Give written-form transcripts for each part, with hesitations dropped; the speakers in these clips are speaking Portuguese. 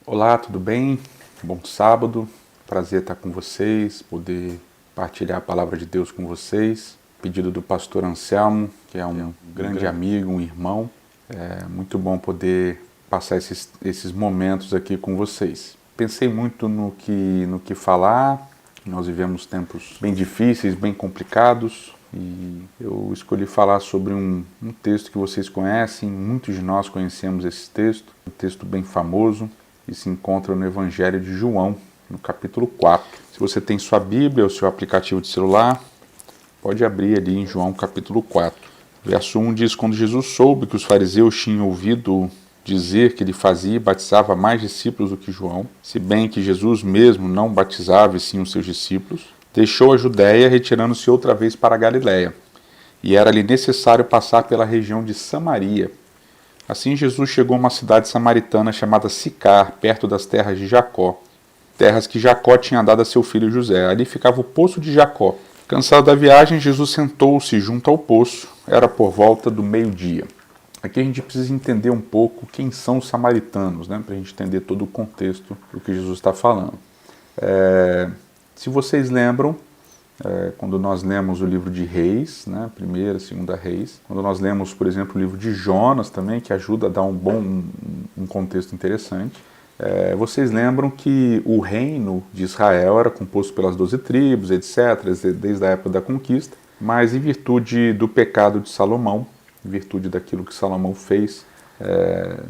Olá, tudo bem? Bom sábado, prazer estar com vocês, poder partilhar a palavra de Deus com vocês. Pedido do pastor Anselmo, que é um grande amigo, um irmão. É muito bom poder passar esses momentos aqui com vocês. Pensei muito no que falar. Nós vivemos tempos bem difíceis, bem complicados, e eu escolhi falar sobre um texto que vocês conhecem, muitos de nós conhecemos esse texto, um texto bem famoso, que se encontra no Evangelho de João, no capítulo 4. Se você tem sua Bíblia ou seu aplicativo de celular, pode abrir ali em João capítulo 4. Verso 1 diz: Quando Jesus soube que os fariseus tinham ouvido dizer que ele fazia e batizava mais discípulos do que João, se bem que Jesus mesmo não batizava e sim os seus discípulos, deixou a Judéia, retirando-se outra vez para a Galiléia. E era-lhe necessário passar pela região de Samaria. Assim Jesus chegou a uma cidade samaritana chamada Sicar, perto das terras de Jacó, terras que Jacó tinha dado a seu filho José. Ali ficava o poço de Jacó. Cansado da viagem, Jesus sentou-se junto ao poço. Era por volta do meio-dia. Aqui a gente precisa entender um pouco quem são os samaritanos, né, para a gente entender todo o contexto do que Jesus está falando. Se vocês lembram, quando nós lemos o livro de Reis, né, primeira, segunda Reis, quando nós lemos, por exemplo, o livro de Jonas também, que ajuda a dar um contexto interessante, vocês lembram que o reino de Israel era composto pelas 12 tribos, etc., desde a época da conquista, mas em virtude do pecado de Salomão, em virtude daquilo que Salomão fez,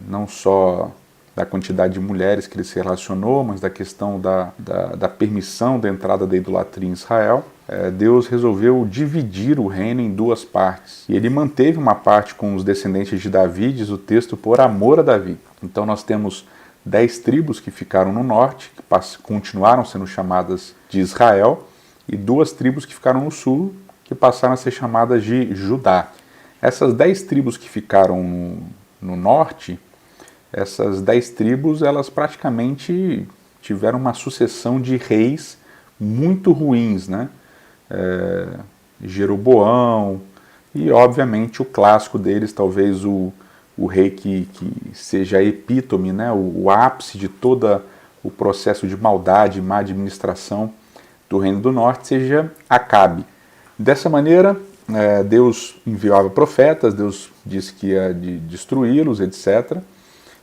não só da quantidade de mulheres que ele se relacionou, mas da questão da permissão da entrada da idolatria em Israel, Deus resolveu dividir o reino em duas partes. E ele manteve uma parte com os descendentes de Davi, diz o texto, por amor a Davi. Então nós temos 10 tribos que ficaram no norte, que continuaram sendo chamadas de Israel, e 2 tribos que ficaram no sul, que passaram a ser chamadas de Judá. Essas 10 tribos que ficaram no norte, essas 10 tribos, elas praticamente tiveram uma sucessão de reis muito ruins, né? Jeroboão, e obviamente o clássico deles, talvez o rei que seja a epítome, né? o ápice de todo o processo de maldade e má administração do Reino do Norte, seja Acabe. Dessa maneira, Deus enviava profetas, Deus disse que ia destruí-los, etc.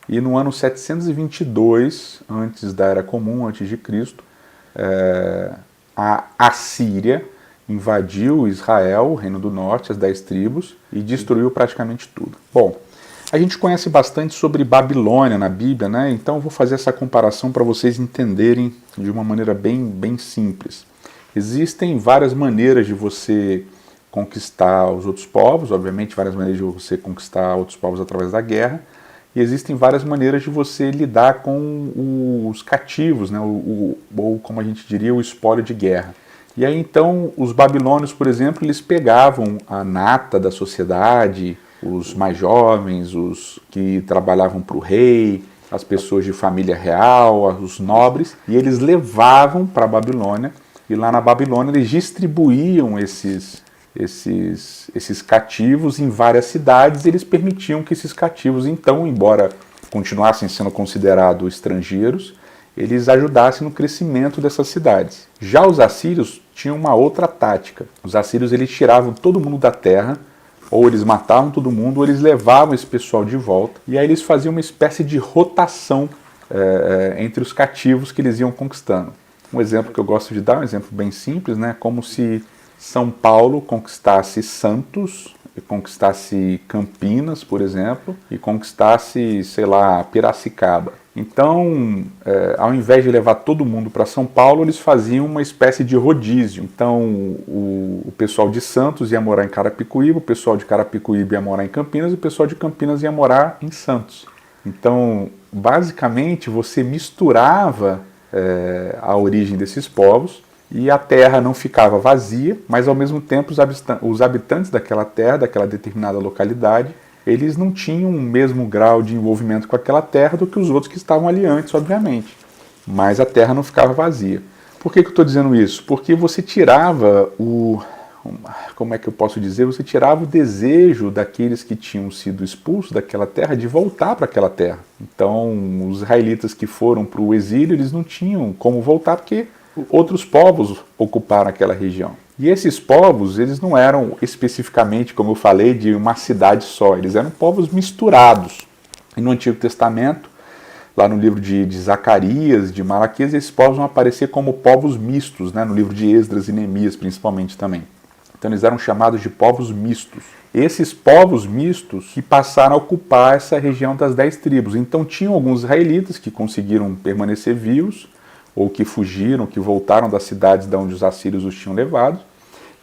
E no ano 722, antes da Era Comum, antes de Cristo, a Assíria invadiu Israel, o Reino do Norte, as 10 tribos, e destruiu praticamente tudo. Bom, a gente conhece bastante sobre Babilônia na Bíblia, né? Então eu vou fazer essa comparação para vocês entenderem de uma maneira bem simples. Existem várias maneiras de você conquistar os outros povos, obviamente várias maneiras de você conquistar outros povos através da guerra, e existem várias maneiras de você lidar com os cativos, né, ou como a gente diria, o espólio de guerra. E aí então os babilônios, por exemplo, eles pegavam a nata da sociedade, os mais jovens, os que trabalhavam para o rei, as pessoas de família real, os nobres, e eles levavam para a Babilônia, e lá na Babilônia eles distribuíam esses cativos em várias cidades, e eles permitiam que esses cativos, então, embora continuassem sendo considerados estrangeiros, eles ajudassem no crescimento dessas cidades. Já os assírios tinham uma outra tática. Os assírios eles tiravam todo mundo da terra, ou eles matavam todo mundo, ou eles levavam esse pessoal de volta, e aí eles faziam uma espécie de rotação entre os cativos que eles iam conquistando. Um exemplo que eu gosto de dar, um exemplo bem simples, né? Como se São Paulo conquistasse Santos, e conquistasse Campinas, por exemplo, e conquistasse, sei lá, Piracicaba. Então, ao invés de levar todo mundo para São Paulo, eles faziam uma espécie de rodízio. Então, o pessoal de Santos ia morar em Carapicuíba, o pessoal de Carapicuíba ia morar em Campinas, e o pessoal de Campinas ia morar em Santos. Então, basicamente, você misturava a origem desses povos, e a terra não ficava vazia, mas ao mesmo tempo os habitantes daquela terra, daquela determinada localidade, eles não tinham o mesmo grau de envolvimento com aquela terra do que os outros que estavam ali antes, obviamente. Mas a terra não ficava vazia. Por que eu estou dizendo isso? Porque você tirava o como é que eu posso dizer, você tirava o desejo daqueles que tinham sido expulsos daquela terra de voltar para aquela terra. Então, os israelitas que foram para o exílio, eles não tinham como voltar porque outros povos ocuparam aquela região. E esses povos, eles não eram especificamente, como eu falei, de uma cidade só, eles eram povos misturados. E no Antigo Testamento, lá no livro de Zacarias, de Malaquias, esses povos vão aparecer como povos mistos, né? No livro de Esdras e Neemias, principalmente também. Então eles eram chamados de povos mistos. Esses povos mistos que passaram a ocupar essa região das 10 tribos. Então tinham alguns israelitas que conseguiram permanecer vivos, ou que fugiram, que voltaram das cidades de onde os assírios os tinham levado,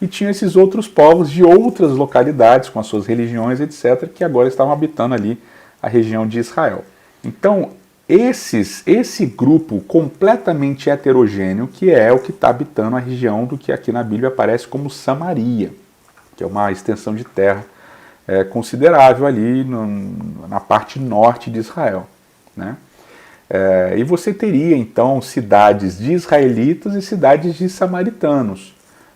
e tinham esses outros povos de outras localidades, com as suas religiões, etc., que agora estavam habitando ali a região de Israel. Então, esse grupo completamente heterogêneo, que é o que está habitando a região do que aqui na Bíblia aparece como Samaria, que é uma extensão de terra considerável ali na parte norte de Israel, né? E você teria, então, cidades de israelitas e cidades de samaritanos.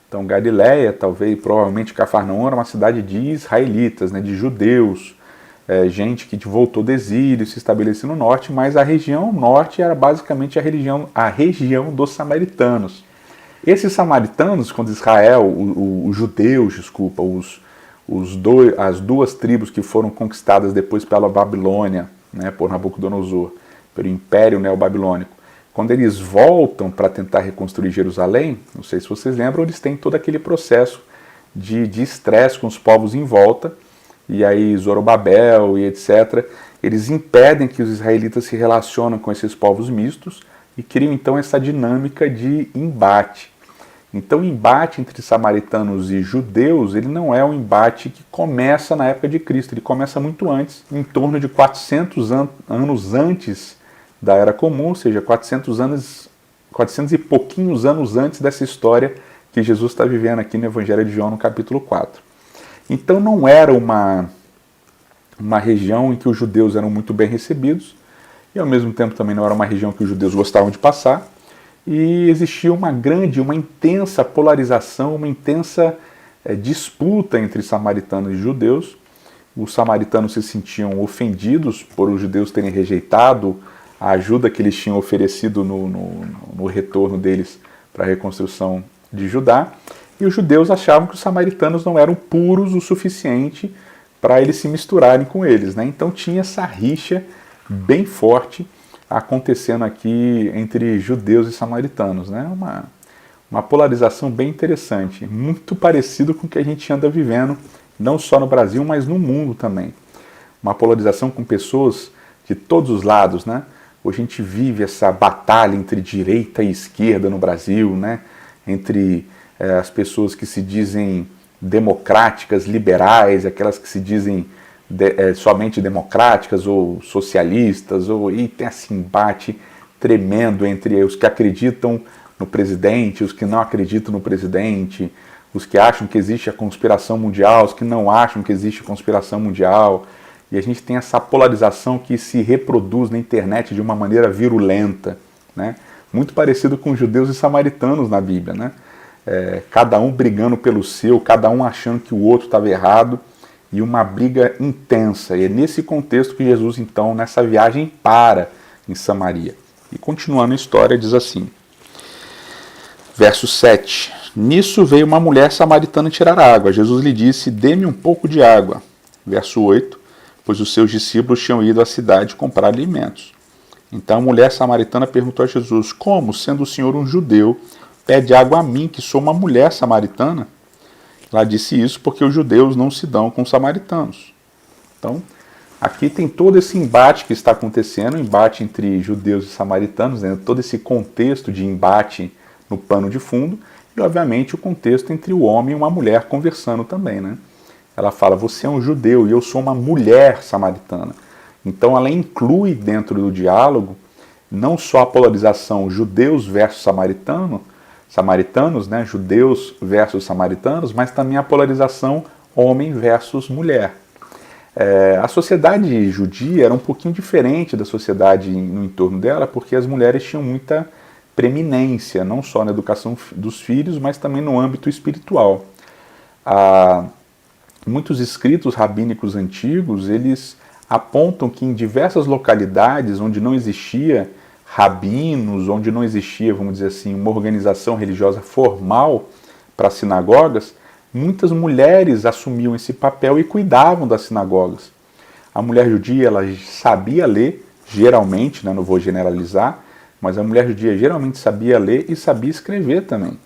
Então, Galiléia, talvez, provavelmente Cafarnaum, era uma cidade de israelitas, né, de judeus, gente que voltou do exílio, se estabeleceu no norte, mas a região norte era basicamente a região dos samaritanos. Esses samaritanos, quando Israel, os judeus, desculpa, as duas tribos que foram conquistadas depois pela Babilônia, né, por Nabucodonosor, pelo Império Neobabilônico, quando eles voltam para tentar reconstruir Jerusalém, não sei se vocês lembram, eles têm todo aquele processo de estresse com os povos em volta, e aí Zorobabel e etc., eles impedem que os israelitas se relacionem com esses povos mistos e criam então essa dinâmica de embate. Então o embate entre samaritanos e judeus, ele não é um embate que começa na época de Cristo, ele começa muito antes, em torno de 400 anos antes da Era Comum, ou seja, 400 e pouquinhos anos antes dessa história que Jesus está vivendo aqui no Evangelho de João, no capítulo 4. Então não era uma região em que os judeus eram muito bem recebidos, e ao mesmo tempo também não era uma região que os judeus gostavam de passar, e existia uma intensa polarização, uma intensa disputa entre samaritanos e judeus. Os samaritanos se sentiam ofendidos por os judeus terem rejeitado a ajuda que eles tinham oferecido no retorno deles para a reconstrução de Judá, e os judeus achavam que os samaritanos não eram puros o suficiente para eles se misturarem com eles, né? Então tinha essa rixa bem forte acontecendo aqui entre judeus e samaritanos, né? Uma polarização bem interessante, muito parecido com o que a gente anda vivendo, não só no Brasil, mas no mundo também. Uma polarização com pessoas de todos os lados, né? Hoje a gente vive essa batalha entre direita e esquerda no Brasil, né? Entre as pessoas que se dizem democráticas, liberais, aquelas que se dizem somente democráticas ou socialistas, e tem esse embate tremendo entre os que acreditam no presidente, os que não acreditam no presidente, os que acham que existe a conspiração mundial, os que não acham que existe a conspiração mundial. E a gente tem essa polarização que se reproduz na internet de uma maneira virulenta, né? Muito parecido com judeus e samaritanos na Bíblia, né? Cada um brigando pelo seu, cada um achando que o outro estava errado, e uma briga intensa. E é nesse contexto que Jesus, então, nessa viagem, para em Samaria. E continuando a história, diz assim, verso 7, nisso veio uma mulher samaritana tirar água. Jesus lhe disse, dê-me um pouco de água. Verso 8, pois os seus discípulos tinham ido à cidade comprar alimentos. Então a mulher samaritana perguntou a Jesus, como, sendo o Senhor um judeu, pede água a mim, que sou uma mulher samaritana? Ela disse isso porque os judeus não se dão com os samaritanos. Então, aqui tem todo esse embate que está acontecendo, embate entre judeus e samaritanos, né? Todo esse contexto de embate no pano de fundo, e obviamente o contexto entre o homem e uma mulher conversando também, né? Ela fala, você é um judeu e eu sou uma mulher samaritana. Então ela inclui dentro do diálogo não só a polarização judeus versus samaritanos, né, judeus versus samaritanos, mas também a polarização homem versus mulher. A sociedade judia era um pouquinho diferente da sociedade no entorno dela, porque as mulheres tinham muita preeminência, não só na educação dos filhos, mas também no âmbito espiritual. Muitos escritos rabínicos antigos, eles apontam que em diversas localidades onde não existia rabinos, onde não existia, vamos dizer assim, uma organização religiosa formal para as sinagogas, muitas mulheres assumiam esse papel e cuidavam das sinagogas. A mulher judia, ela sabia ler, geralmente, né, não vou generalizar, mas a mulher judia geralmente sabia ler e sabia escrever também.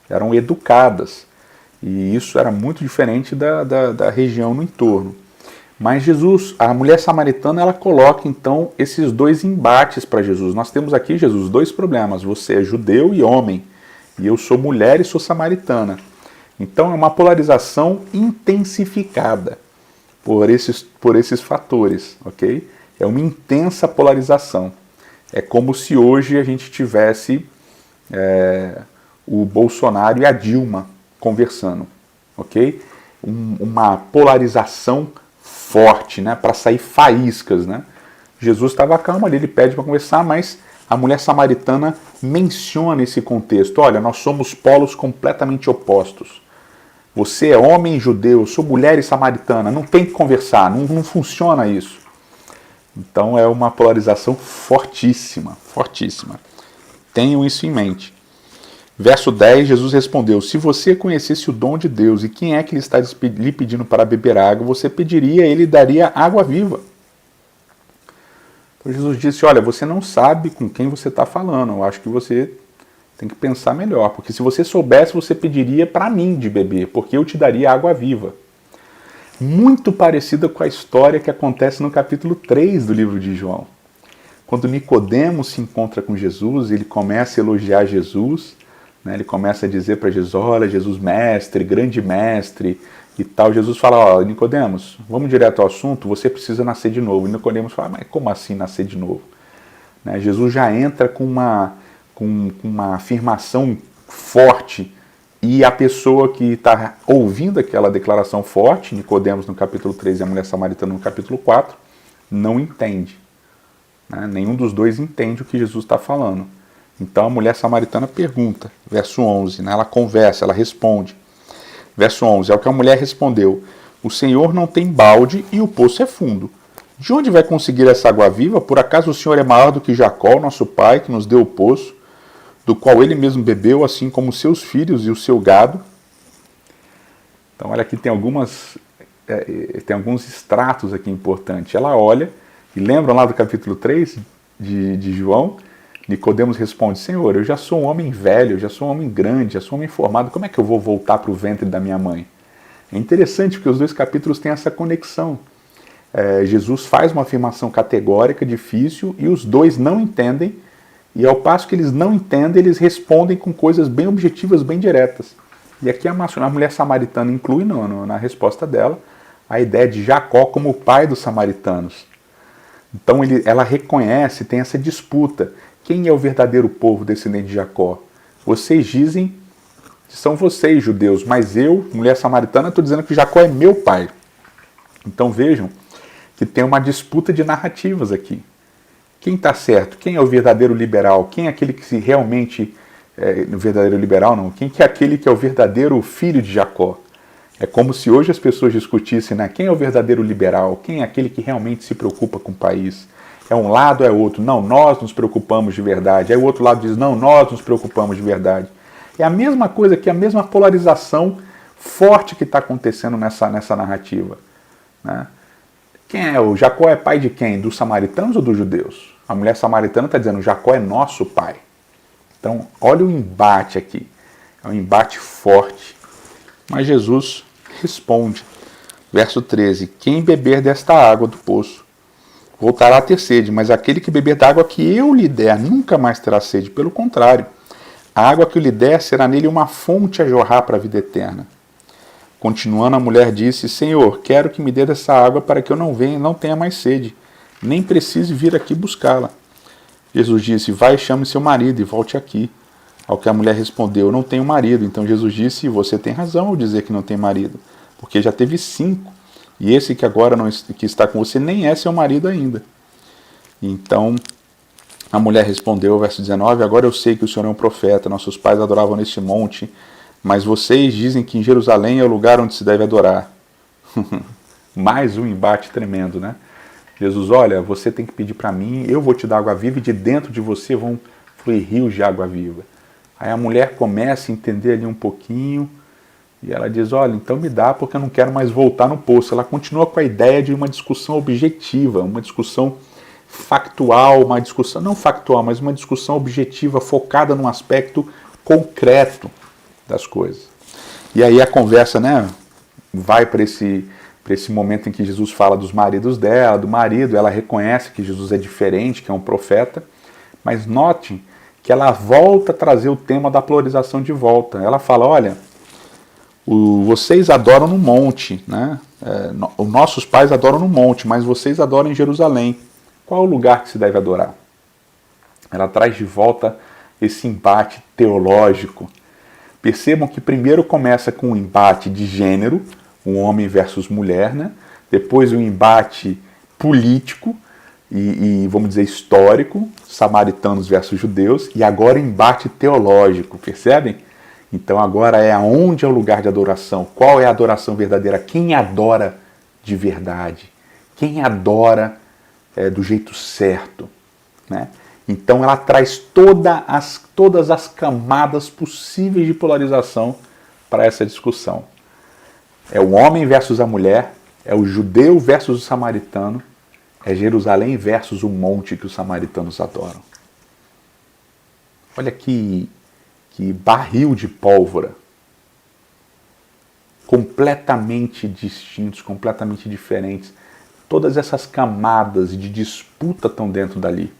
Eram educadas. E isso era muito diferente da região no entorno. Mas Jesus, a mulher samaritana, ela coloca então esses dois embates para Jesus. Nós temos aqui, Jesus, dois problemas. Você é judeu e homem, e eu sou mulher e sou samaritana. Então é uma polarização intensificada por esses fatores, ok? É uma intensa polarização. É como se hoje a gente tivesse o Bolsonaro e a Dilma conversando, ok? Uma polarização forte, né? Para sair faíscas, né? Jesus estava calmo ali, ele pede para conversar, mas a mulher samaritana menciona esse contexto. Olha, nós somos polos completamente opostos. Você é homem judeu, eu sou mulher e samaritana, não tem que conversar, não funciona isso. Então é uma polarização fortíssima, fortíssima. Tenham isso em mente. Verso 10, Jesus respondeu: se você conhecesse o dom de Deus e quem é que ele está lhe pedindo para beber água, você pediria, ele daria água viva. Então Jesus disse: olha, você não sabe com quem você está falando, eu acho que você tem que pensar melhor, porque se você soubesse, você pediria para mim de beber, porque eu te daria água viva. Muito parecida com a história que acontece no capítulo 3 do livro de João. Quando Nicodemos se encontra com Jesus, ele começa a elogiar Jesus, né? Ele começa a dizer para Jesus: olha, Jesus mestre, grande mestre e tal. Jesus fala: ó, Nicodemos, vamos direto ao assunto, você precisa nascer de novo. E Nicodemos fala: mas como assim nascer de novo? Né? Jesus já entra com uma afirmação forte, e a pessoa que está ouvindo aquela declaração forte, Nicodemos no capítulo 3 e a mulher samaritana no capítulo 4, não entende. Né? Nenhum dos dois entende o que Jesus está falando. Então a mulher samaritana pergunta, verso 11, né? Ela conversa, ela responde. Verso 11, ao que a mulher respondeu: o Senhor não tem balde e o poço é fundo. De onde vai conseguir essa água viva? Por acaso o Senhor é maior do que Jacó, nosso pai, que nos deu o poço, do qual ele mesmo bebeu, assim como seus filhos e o seu gado? Então olha aqui, tem alguns extratos aqui importantes. Ela olha, e lembram lá do capítulo 3 de João? Nicodemos responde: Senhor, eu já sou um homem velho, já sou um homem grande, já sou um homem formado, como é que eu vou voltar para o ventre da minha mãe? É interessante porque os dois capítulos têm essa conexão. Jesus faz uma afirmação categórica, difícil, e os dois não entendem, e ao passo que eles não entendem, eles respondem com coisas bem objetivas, bem diretas. E aqui a mulher samaritana inclui na resposta dela a ideia de Jacó como o pai dos samaritanos. Então ela reconhece, tem essa disputa. Quem é o verdadeiro povo descendente de Jacó? Vocês dizem que são vocês, judeus, mas eu, mulher samaritana, estou dizendo que Jacó é meu pai. Então vejam que tem uma disputa de narrativas aqui. Quem está certo? Quem é o verdadeiro liberal? Quem é aquele que se realmente... o verdadeiro liberal não. Quem que é aquele que é o verdadeiro filho de Jacó? É como se hoje as pessoas discutissem, né? Quem é o verdadeiro liberal? Quem é aquele que realmente se preocupa com o país? É um lado, é outro. Não, nós nos preocupamos de verdade. Aí o outro lado diz: não, nós nos preocupamos de verdade. É a mesma coisa aqui, a mesma polarização forte que está acontecendo nessa narrativa. Né? Quem é? O Jacó é pai de quem? Dos samaritanos ou dos judeus? A mulher samaritana está dizendo: Jacó é nosso pai. Então, olha o embate aqui. É um embate forte. Mas Jesus responde. Verso 13: quem beber desta água do poço voltará a ter sede, mas aquele que beber da água que eu lhe der nunca mais terá sede. Pelo contrário, a água que eu lhe der será nele uma fonte a jorrar para a vida eterna. Continuando, a mulher disse: Senhor, quero que me dê dessa água para que eu não tenha mais sede, nem precise vir aqui buscá-la. Jesus disse: vai, chame seu marido e volte aqui. Ao que a mulher respondeu: eu não tenho marido. Então Jesus disse: você tem razão ao dizer que não tem marido, porque já teve 5, e esse que agora que está com você nem é seu marido ainda. Então a mulher respondeu, verso 19: agora eu sei que o Senhor é um profeta, nossos pais adoravam neste monte, mas vocês dizem que em Jerusalém é o lugar onde se deve adorar. Mais um embate tremendo, né? Jesus, olha, você tem que pedir para mim, eu vou te dar água viva e de dentro de você vão fluir rios de água viva. Aí a mulher começa a entender ali um pouquinho e ela diz, olha, então me dá porque eu não quero mais voltar no poço. Ela continua com a ideia de uma discussão objetiva, uma discussão factual, uma discussão, não factual, mas uma discussão objetiva focada num aspecto concreto das coisas. E aí a conversa, né, vai para esse momento em que Jesus fala dos maridos dela, do marido, ela reconhece que Jesus é diferente, que é um profeta, mas note que ela volta a trazer o tema da polarização de volta. Ela fala, olha, vocês adoram no monte, né? Os nossos pais adoram no monte, mas vocês adoram em Jerusalém. Qual é o lugar que se deve adorar? Ela traz de volta esse embate teológico. Percebam que primeiro começa com um embate de gênero, um homem versus mulher, né? Depois um embate político e vamos dizer histórico, samaritanos versus judeus, e agora um embate teológico, percebem? Então agora é aonde é o lugar de adoração, qual é a adoração verdadeira, quem adora de verdade, quem adora do jeito certo, né? Então ela traz todas as camadas possíveis de polarização para essa discussão. É o homem versus a mulher, é o judeu versus o samaritano, é Jerusalém versus o monte que os samaritanos adoram. Olha que barril de pólvora. Completamente distintos, completamente diferentes. Todas essas camadas de disputa estão dentro dali.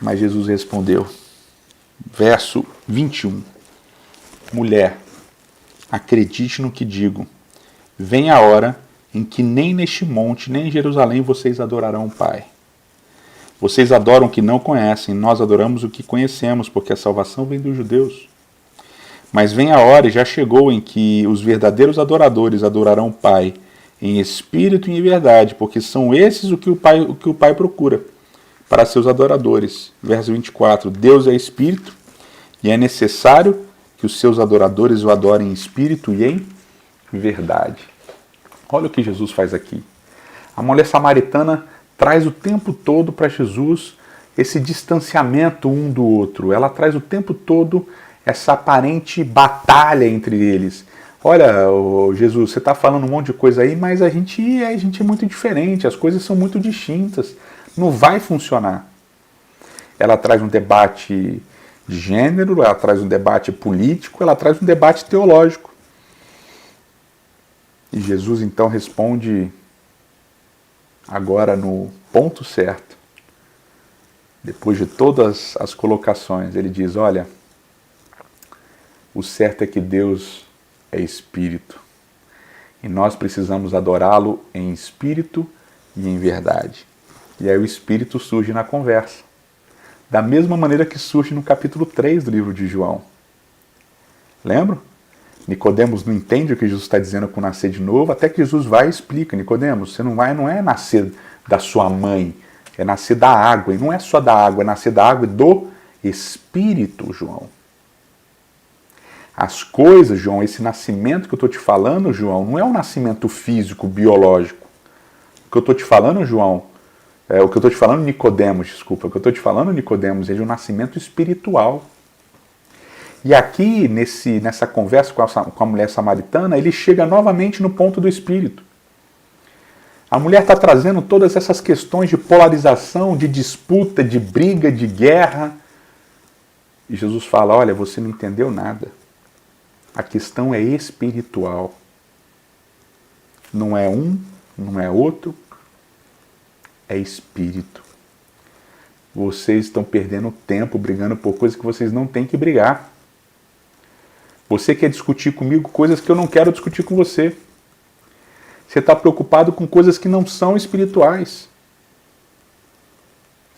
Mas Jesus respondeu, verso 21. Mulher, acredite no que digo. Vem a hora em que nem neste monte, nem em Jerusalém vocês adorarão o Pai. Vocês adoram o que não conhecem, nós adoramos o que conhecemos, porque a salvação vem dos judeus. Mas vem a hora, e já chegou, em que os verdadeiros adoradores adorarão o Pai, em espírito e em verdade, porque são esses o que o Pai procura para seus adoradores. Verso 24, Deus é espírito, e é necessário que os seus adoradores o adorem em espírito e em verdade. Olha o que Jesus faz aqui. A mulher samaritana traz o tempo todo para Jesus esse distanciamento um do outro. Ela traz o tempo todo essa aparente batalha entre eles. Olha, Jesus, você está falando um monte de coisa aí, mas a gente é muito diferente, as coisas são muito distintas. Não vai funcionar. Ela traz um debate de gênero, ela traz um debate político, ela traz um debate teológico. E Jesus então responde agora no ponto certo. Depois de todas as colocações, ele diz, olha, o certo é que Deus é espírito. E nós precisamos adorá-lo em espírito e em verdade. E aí o espírito surge na conversa. Da mesma maneira que surge no capítulo 3 do livro de João. Lembram? Nicodemos não entende o que Jesus está dizendo com nascer de novo, até que Jesus vai e explica. Nicodemos, você não é nascer da sua mãe, é nascer da água. E não é só da água, é nascer da água e do Espírito, João. As coisas, João, esse nascimento que eu estou te falando, João, não é um nascimento físico, biológico. O que eu estou te falando, João, o que eu estou te falando, Nicodemos, desculpa, o que eu estou te falando, Nicodemos, é de um nascimento espiritual. E aqui, nessa conversa com a mulher samaritana, ele chega novamente no ponto do espírito. A mulher está trazendo todas essas questões de polarização, de disputa, de briga, de guerra. E Jesus fala, olha, você não entendeu nada. A questão é espiritual. Não é um, não é outro, é espírito. Vocês estão perdendo tempo brigando por coisas que vocês não têm que brigar. Você quer discutir comigo coisas que eu não quero discutir com você. Você está preocupado com coisas que não são espirituais.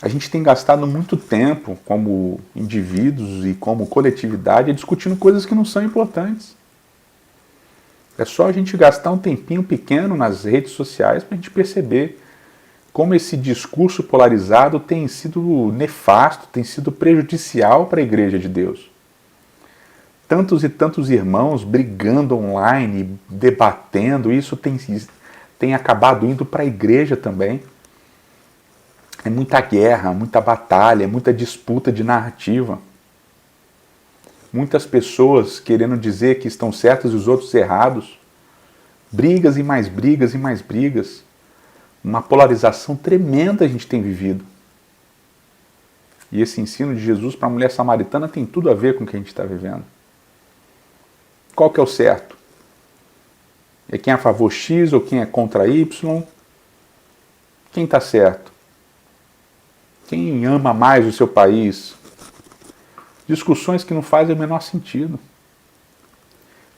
A gente tem gastado muito tempo, como indivíduos e como coletividade, discutindo coisas que não são importantes. É só a gente gastar um tempinho pequeno nas redes sociais para a gente perceber como esse discurso polarizado tem sido nefasto, tem sido prejudicial para a Igreja de Deus. Tantos e tantos irmãos brigando online, debatendo, isso tem acabado indo para a igreja também. É muita guerra, muita batalha, muita disputa de narrativa. Muitas pessoas querendo dizer que estão certas e os outros errados. Brigas e mais brigas e mais brigas. Uma polarização tremenda a gente tem vivido. E esse ensino de Jesus para a mulher samaritana tem tudo a ver com o que a gente está vivendo. Qual que é o certo? É quem é a favor X ou quem é contra Y? Quem está certo? Quem ama mais o seu país? Discussões que não fazem o menor sentido.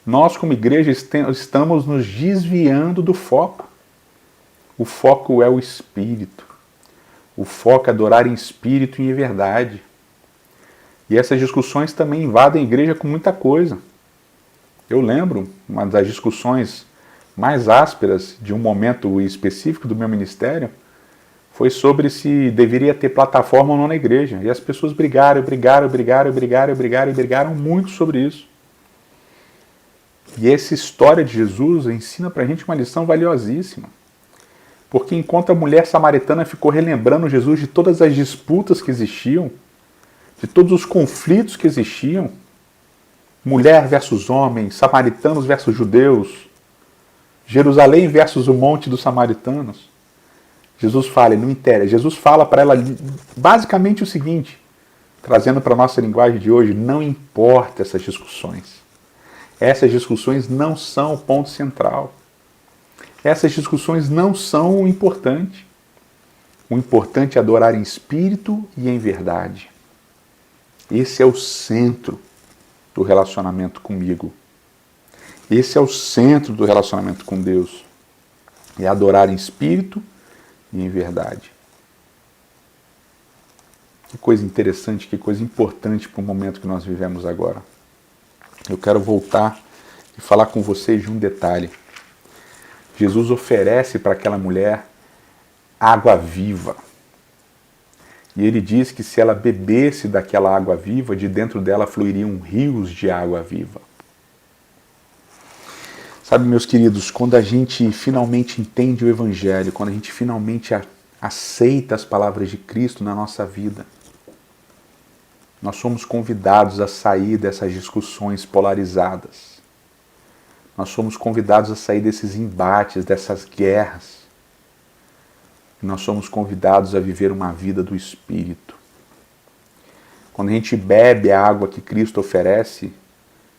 Nós, como igreja, estamos nos desviando do foco. O foco é o Espírito. O foco é adorar em Espírito e em verdade. E essas discussões também invadem a igreja com muita coisa. Eu lembro uma das discussões mais ásperas de um momento específico do meu ministério foi sobre se deveria ter plataforma ou não na igreja. E as pessoas brigaram muito sobre isso. E essa história de Jesus ensina pra gente uma lição valiosíssima. Porque enquanto a mulher samaritana ficou relembrando Jesus de todas as disputas que existiam, de todos os conflitos que existiam, mulher versus homem, samaritanos versus judeus, Jerusalém versus o monte dos samaritanos. Jesus fala, não interessa. Jesus fala para ela basicamente o seguinte, trazendo para a nossa linguagem de hoje, não importa essas discussões. Essas discussões não são o ponto central. Essas discussões não são o importante. O importante é adorar em espírito e em verdade. Esse é o centro do relacionamento comigo. Esse é o centro do relacionamento com Deus. É adorar em espírito e em verdade. Que coisa interessante, que coisa importante para o momento que nós vivemos agora. Eu quero voltar e falar com vocês de um detalhe. Jesus oferece para aquela mulher água viva. E ele diz que se ela bebesse daquela água viva, de dentro dela fluiriam rios de água viva. Sabe, meus queridos, quando a gente finalmente entende o Evangelho, quando a gente finalmente aceita as palavras de Cristo na nossa vida, nós somos convidados a sair dessas discussões polarizadas. Nós somos convidados a sair desses embates, dessas guerras. Nós somos convidados a viver uma vida do Espírito. Quando a gente bebe a água que Cristo oferece,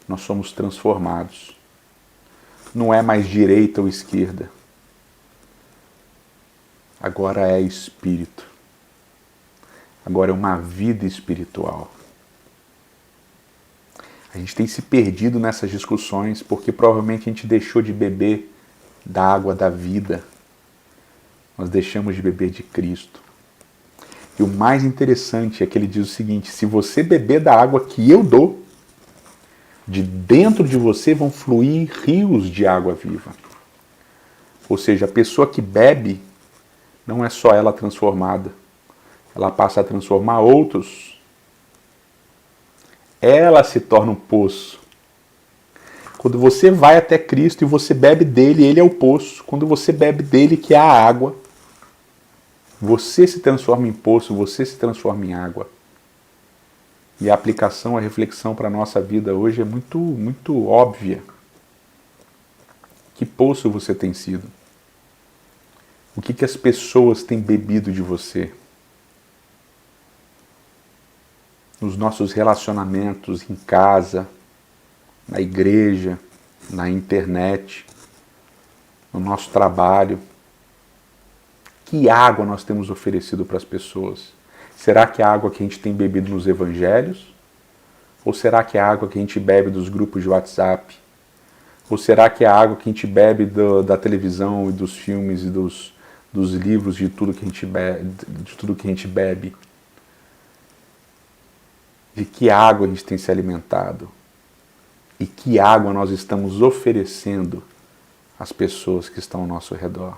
nós somos transformados. Não é mais direita ou esquerda. Agora é Espírito. Agora é uma vida espiritual. A gente tem se perdido nessas discussões porque provavelmente a gente deixou de beber da água da vida. Nós deixamos de beber de Cristo. E o mais interessante é que ele diz o seguinte, se você beber da água que eu dou, de dentro de você vão fluir rios de água viva. Ou seja, a pessoa que bebe, não é só ela transformada, ela passa a transformar outros. Ela se torna um poço. Quando você vai até Cristo e você bebe dele, ele é o poço. Quando você bebe dele, que é a água, você se transforma em poço, você se transforma em água. E a aplicação, a reflexão para a nossa vida hoje é muito óbvia. Que poço você tem sido? O que as pessoas têm bebido de você? Nos nossos relacionamentos em casa, na igreja, na internet, no nosso trabalho. Que água nós temos oferecido para as pessoas? Será que é a água que a gente tem bebido nos evangelhos? Ou será que é a água que a gente bebe dos grupos de WhatsApp? Ou será que é a água que a gente bebe da televisão e dos filmes e dos livros, de tudo que a gente bebe? De que água a gente tem se alimentado? E que água nós estamos oferecendo às pessoas que estão ao nosso redor?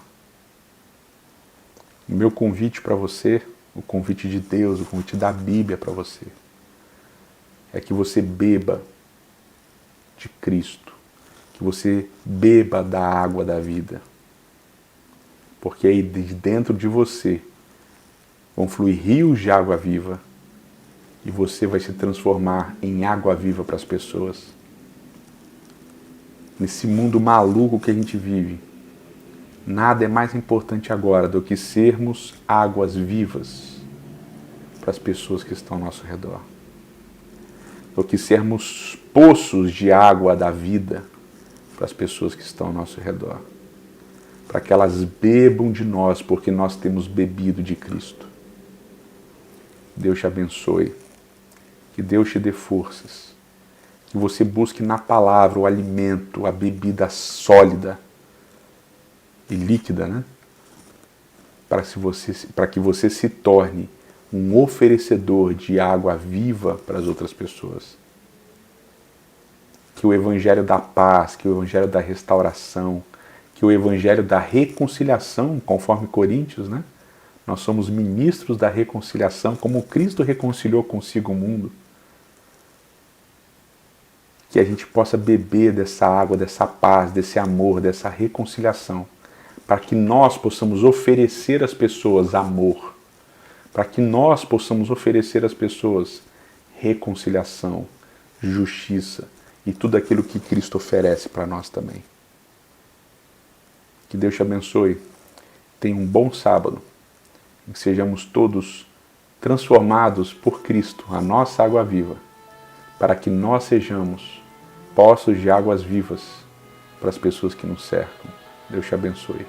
O meu convite para você, o convite de Deus, o convite da Bíblia para você, é que você beba de Cristo, que você beba da água da vida, porque aí de dentro de você vão fluir rios de água viva e você vai se transformar em água viva para as pessoas. Nesse mundo maluco que a gente vive, nada é mais importante agora do que sermos águas vivas para as pessoas que estão ao nosso redor. Do que sermos poços de água da vida para as pessoas que estão ao nosso redor. Para que elas bebam de nós, porque nós temos bebido de Cristo. Deus te abençoe. Que Deus te dê forças. Que você busque na palavra o alimento, a bebida sólida e líquida, né? Para que você se torne um oferecedor de água viva para as outras pessoas. Que o evangelho da paz, que o evangelho da restauração, que o evangelho da reconciliação, conforme Coríntios, né? Nós somos ministros da reconciliação, como Cristo reconciliou consigo o mundo. Que a gente possa beber dessa água, dessa paz, desse amor, dessa reconciliação, para que nós possamos oferecer às pessoas amor, para que nós possamos oferecer às pessoas reconciliação, justiça e tudo aquilo que Cristo oferece para nós também. Que Deus te abençoe. Tenha um bom sábado. Que sejamos todos transformados por Cristo, a nossa água viva, para que nós sejamos poços de águas vivas para as pessoas que nos cercam. Deus te abençoe.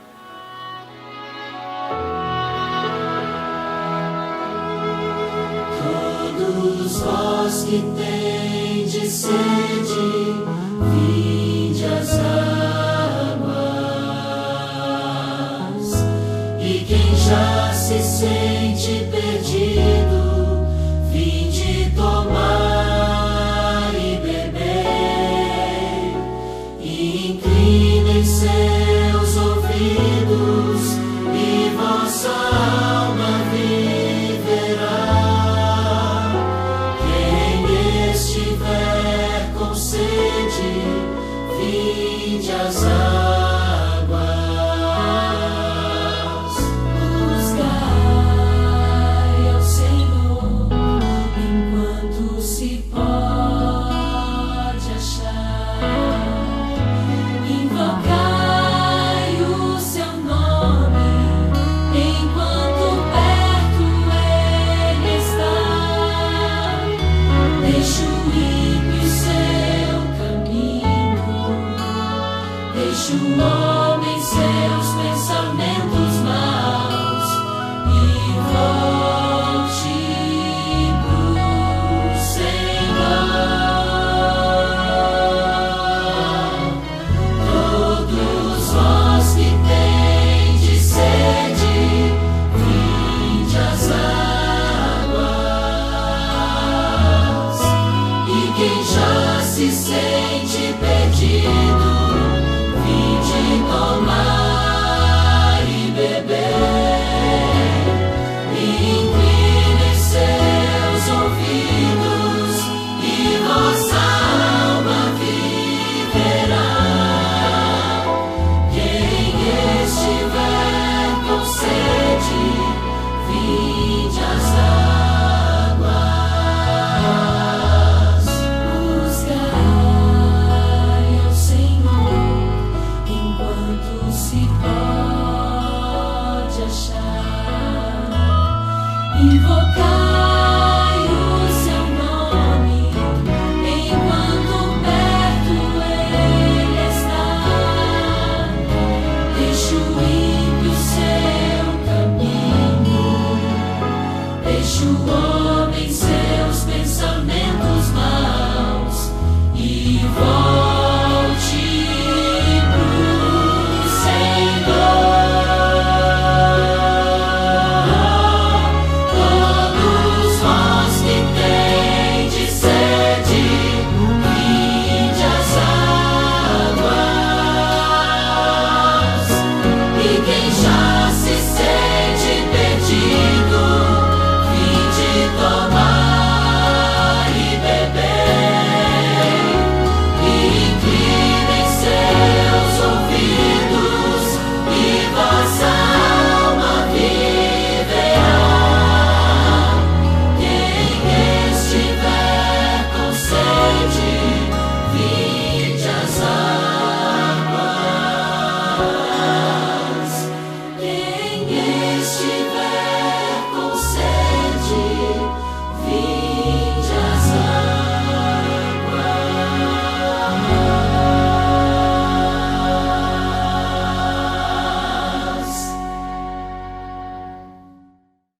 Todos vós que tendes sede, vinde às águas, e quem já se sente perdido, vinde tomar e beber, e inclinem seus ouvidos, e vossa alma viverá. Quem estiver com sede, vinde às águas. Buscai ao Senhor enquanto se pode achar. Invocai o seu nome enquanto perto ele está. Deixa o ímpio seu caminho, deixa o homem seus pensamentos maus e volte pro Senhor. Todos vós que tendes sede, vinde às águas, e quem já se sente perdido, vinde tomar e beber, e incline seus ouvidos, e vossa alma viverá. Quem estiver com sede, vinde às águas. Buscai ao Senhor enquanto se pode achar.